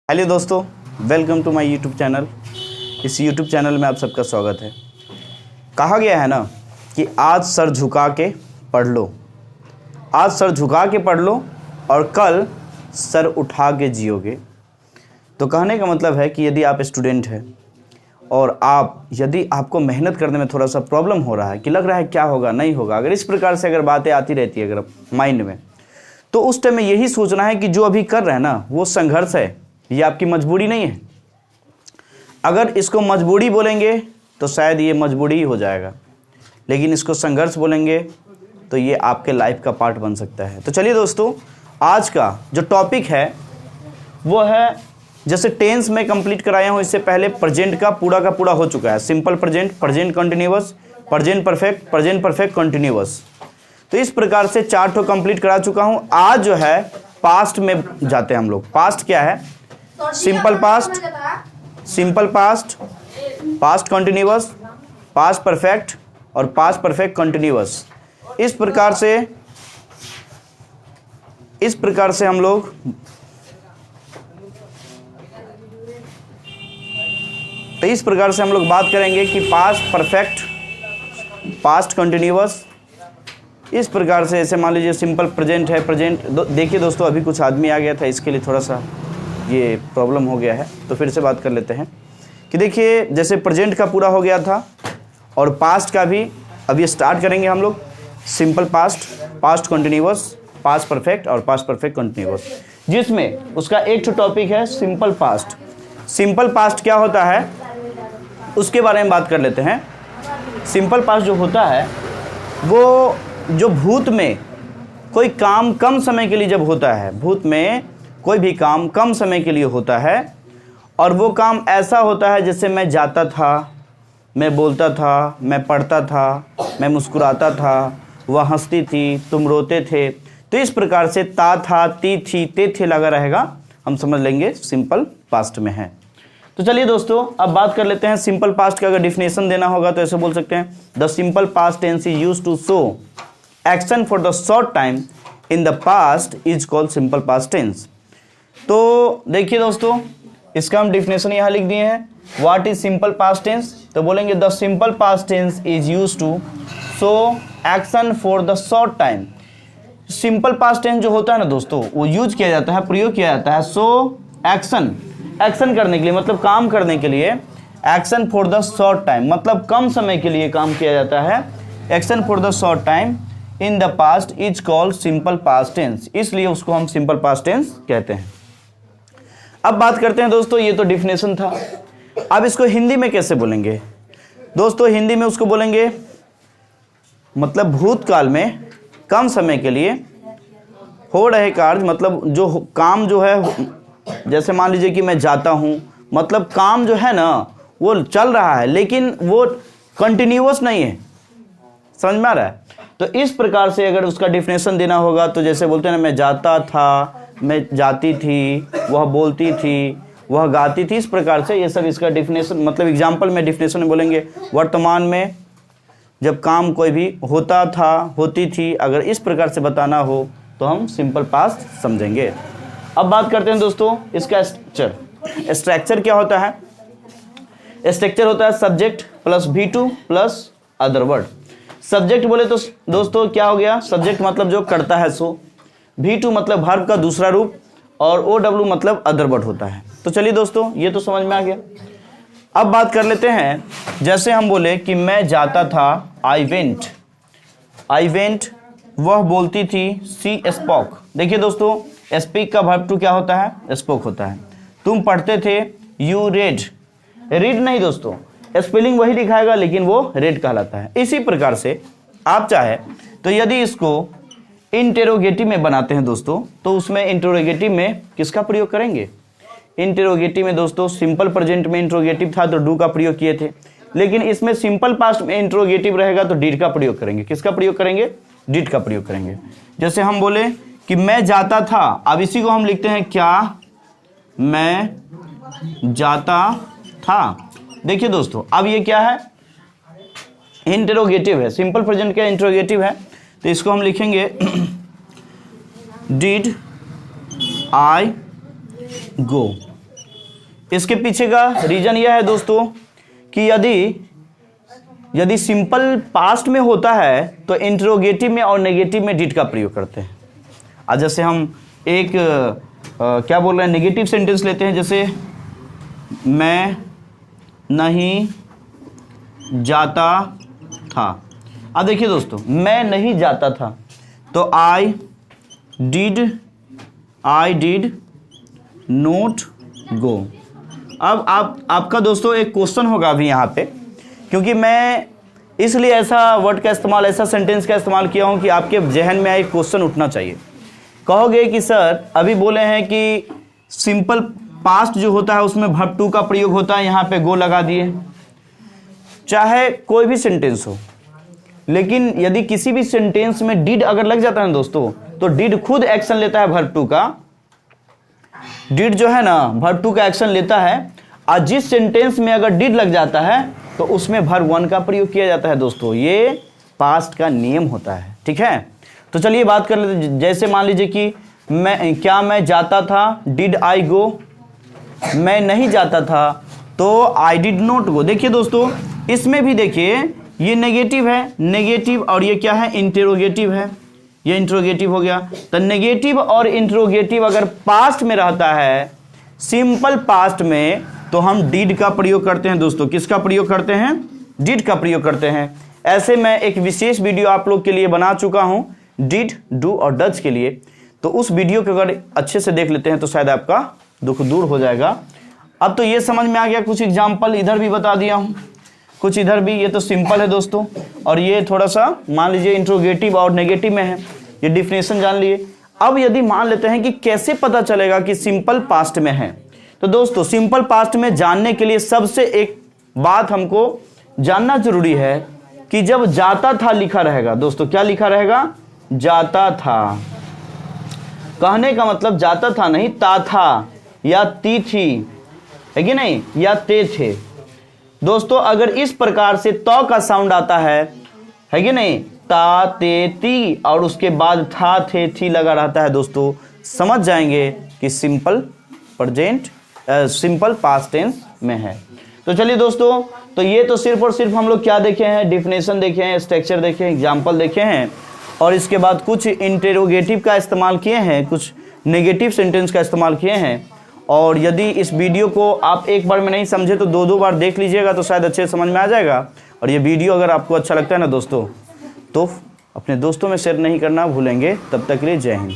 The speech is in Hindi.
हेलो दोस्तों, welcome to my YouTube channel. इस यूट्यूब चैनल में आप सबका स्वागत है। कहा गया है ना कि आज सर झुका के पढ़ लो, आज सर झुका के पढ़ लो और कल सर उठा के जियोगे। तो कहने का मतलब है कि यदि आप स्टूडेंट हैं और यदि आपको मेहनत करने में थोड़ा सा प्रॉब्लम हो रहा है कि लग रहा है क्या होगा नहीं होगा, अगर इस प्रकार से अगर बातें आती रहती है अगर माइंड में, तो उस टाइम में यही सोचना है कि जो अभी कर रहे हैं ना वो संघर्ष है, ये आपकी मजबूरी नहीं है। अगर इसको मजबूरी बोलेंगे तो शायद ये मजबूरी ही हो जाएगा, लेकिन इसको संघर्ष बोलेंगे तो ये आपके लाइफ का पार्ट बन सकता है। तो चलिए दोस्तों, आज का जो टॉपिक है वो है, जैसे टेंस में कंप्लीट कराया हूँ, इससे पहले प्रेजेंट का पूरा हो चुका है। Simple present, present continuous, present perfect continuous. तो इस प्रकार से 4 ठो कंप्लीट करा चुका हूँ। आज जो है पास्ट में जाते हैं हम लोग। पास्ट क्या है? Simple past, past continuous, past perfect और पास्ट परफेक्ट कंटिन्यूअस। इस प्रकार से हम लोग बात करेंगे कि पास्ट परफेक्ट, पास्ट कंटिन्यूअस। इस प्रकार से ऐसे मान लीजिए सिंपल प्रेजेंट है, प्रेजेंट। देखिए दोस्तों, अभी कुछ आदमी आ गया था, इसके लिए थोड़ा सा ये प्रॉब्लम हो गया है, तो फिर से बात कर लेते हैं कि देखिए जैसे प्रेजेंट का पूरा हो गया था और पास्ट का भी अब ये स्टार्ट करेंगे हम लोग। Simple past, past continuous, past perfect और पास्ट परफेक्ट कंटिन्यूअस, जिसमें उसका एक तो टॉपिक है सिंपल पास्ट। सिंपल पास्ट क्या होता है उसके बारे में बात कर लेते हैं। सिंपल पास्ट जो होता है वो जो भूत में कोई काम कम समय के लिए जब होता है, भूत में कोई भी काम कम समय के लिए होता है और वो काम ऐसा होता है जैसे मैं जाता था, मैं बोलता था, मैं पढ़ता था, मैं मुस्कुराता था, वह हंसती थी, तुम रोते थे। तो इस प्रकार से ता था, ती थी, ते थे लगा रहेगा, हम समझ लेंगे सिंपल पास्ट में है। तो चलिए दोस्तों, अब बात कर लेते हैं सिंपल पास्ट का। अगर डिफिनेशन देना होगा तो ऐसे बोल सकते हैं, the simple past tense is used to show action for the short time in the past is called simple past tense. तो देखिए दोस्तों, इसका हम डिफिनेशन यहाँ लिख दिए हैं। What is simple past tense? तो बोलेंगे the simple past tense is used to show action for the short time. Simple past tense जो होता है ना दोस्तों, वो यूज किया जाता है, प्रयोग किया जाता है शो एक्शन, एक्शन करने के लिए, मतलब काम करने के लिए। Action for the short time मतलब कम समय के लिए काम किया जाता है। Action for the short time in the past is called simple past tense, इसलिए उसको हम सिंपल पास्ट टेंस कहते हैं। अब बात करते हैं दोस्तों, ये तो डिफिनेशन था। अब इसको हिंदी में कैसे बोलेंगे दोस्तों? हिंदी में उसको बोलेंगे मतलब भूतकाल में कम समय के लिए हो रहे कार्य, मतलब जो काम जो है, जैसे मान लीजिए कि मैं जाता हूं, मतलब काम जो है ना वो चल रहा है लेकिन वो कंटिन्यूअस नहीं है। समझ में आ रहा है? तो इस प्रकार से अगर उसका डिफिनेशन देना होगा तो जैसे बोलते हैं ना, मैं जाता था, मैं जाती थी, वह बोलती थी, वह गाती थी। इस प्रकार से ये सब इसका डिफिनेशन, मतलब एग्जाम्पल में डिफिनेशन में बोलेंगे वर्तमान में जब काम कोई भी होता था, होती थी, अगर इस प्रकार से बताना हो तो हम सिंपल पास्ट समझेंगे। अब बात करते हैं दोस्तों इसका स्ट्रक्चर। स्ट्रक्चर क्या होता है? स्ट्रक्चर होता है subject plus V2 plus other word. Subject बोले तो दोस्तों क्या हो गया? सब्जेक्ट मतलब जो करता है सो, V2 मतलब वर्ब का दूसरा रूप और OW मतलब अदर वर्ड होता है। तो चलिए दोस्तों, ये तो समझ में आ गया। अब बात कर लेते हैं, जैसे हम बोले कि मैं जाता था, आई वेंट, वह बोलती थी, सी स्पोक। देखिए दोस्तों, स्पीक का वर्ब टू क्या होता है? स्पोक होता है। तुम पढ़ते थे, यू रेड नहीं दोस्तों, स्पेलिंग वही दिखाएगा लेकिन वो रेड कहलाता है। इसी प्रकार से आप चाहे तो यदि इसको इंटेरोगेटिव में बनाते हैं दोस्तों, तो उसमें इंटेरोगेटिव में किसका प्रयोग करेंगे? इंटेरोगेटिव में दोस्तों सिंपल प्रेजेंट में इंटेरोगेटिव था तो डू का प्रयोग किए थे, लेकिन इसमें सिंपल पास्ट में इंटेरोगेटिव रहेगा तो डिड का प्रयोग करेंगे। किसका प्रयोग करेंगे? डिड का प्रयोग करेंगे। जैसे हम बोले कि मैं जाता था, अब इसी को हम लिखते हैं क्या? मैं जाता था। देखिए दोस्तों, अब ये क्या है? इंटेरोगेटिव है, सिंपल प्रेजेंट का इंटेरोगेटिव है, तो इसको हम लिखेंगे डिड आई गो। इसके पीछे का रीजन यह है दोस्तों कि यदि सिंपल पास्ट में होता है तो इंट्रोगेटिव में और नेगेटिव में डिड का प्रयोग करते हैं। आज जैसे हम एक क्या बोल रहे हैं, नेगेटिव सेंटेंस लेते हैं, जैसे मैं नहीं जाता था। अब देखिए दोस्तों, मैं नहीं जाता था तो आई डिड नोट गो। अब आपका दोस्तों एक क्वेश्चन होगा अभी यहाँ पे, क्योंकि मैं इसलिए ऐसा वर्ड का इस्तेमाल, ऐसा सेंटेंस का इस्तेमाल किया हूँ कि आपके जहन में एक क्वेश्चन उठना चाहिए। कहोगे कि सर अभी बोले हैं कि सिंपल पास्ट जो होता है उसमें वर्ब टू का प्रयोग होता है, यहाँ पे गो लगा दिए। चाहे कोई भी सेंटेंस हो, लेकिन यदि किसी भी सेंटेंस में डिड अगर लग जाता है दोस्तों, तो डिड खुद एक्शन लेता है वर्ब टू का। डिड जो है ना वर्ब टू का एक्शन लेता है, और जिस सेंटेंस में अगर डिड लग जाता है तो उसमें वर्ब वन का प्रयोग किया जाता है दोस्तों। ये पास्ट का नियम होता है, ठीक है। तो चलिए बात कर लेते हैं। जैसे मान लीजिए कि मैं जाता था, डिड आई गो। मैं नहीं जाता था तो आई डिड नॉट गो। देखिए दोस्तों, इसमें भी देखिए ये नेगेटिव है, नेगेटिव, और ये क्या है, इंटेरोगेटिव है। ये इंट्रोगेटिव हो गया। तो नेगेटिव और इंट्रोगेटिव अगर पास्ट में रहता है, सिंपल पास्ट में, तो हम डिड का प्रयोग करते हैं दोस्तों। किसका प्रयोग करते हैं? डिड का प्रयोग करते हैं। ऐसे मैं एक विशेष वीडियो आप लोग के लिए बना चुका हूं, डिड, डू और डज के लिए। तो उस वीडियो को अगर अच्छे से देख लेते हैं तो शायद आपका दुख दूर हो जाएगा। अब तो ये समझ में आ गया, कुछ एग्जाम्पल इधर भी बता दिया हूँ, कुछ इधर भी। ये तो सिंपल है दोस्तों, और ये थोड़ा सा मान लीजिए इंट्रोगेटिव और नेगेटिव में है। ये डिफिनेशन जान लिए। अब यदि मान लेते हैं कि कैसे पता चलेगा कि सिंपल पास्ट में है, तो दोस्तों सिंपल पास्ट में जानने के लिए सबसे एक बात हमको जानना जरूरी है कि जब जाता था लिखा रहेगा दोस्तों, क्या लिखा रहेगा? जाता था। कहने का मतलब जाता था नहीं, ता था या ती थी, है कि नहीं, या ते थे। दोस्तों अगर इस प्रकार से तो का साउंड आता है कि नहीं, ता ते ती, और उसके बाद था थे थी लगा रहता है दोस्तों, समझ जाएंगे कि सिंपल पास्ट टेंस में है। तो चलिए दोस्तों, तो ये तो सिर्फ और सिर्फ हम लोग क्या देखे हैं, डिफिनेशन देखे हैं, स्ट्रक्चर देखे हैं, एग्जाम्पल देखे हैं, और इसके बाद कुछ इंटेरोगेटिव का इस्तेमाल किए हैं, कुछ नेगेटिव सेंटेंस का इस्तेमाल किए हैं। और यदि इस वीडियो को आप एक बार में नहीं समझे तो दो बार देख लीजिएगा, तो शायद अच्छे समझ में आ जाएगा। और ये वीडियो अगर आपको अच्छा लगता है ना दोस्तों, तो अपने दोस्तों में शेयर नहीं करना भूलेंगे। तब तक के लिए जय हिंद।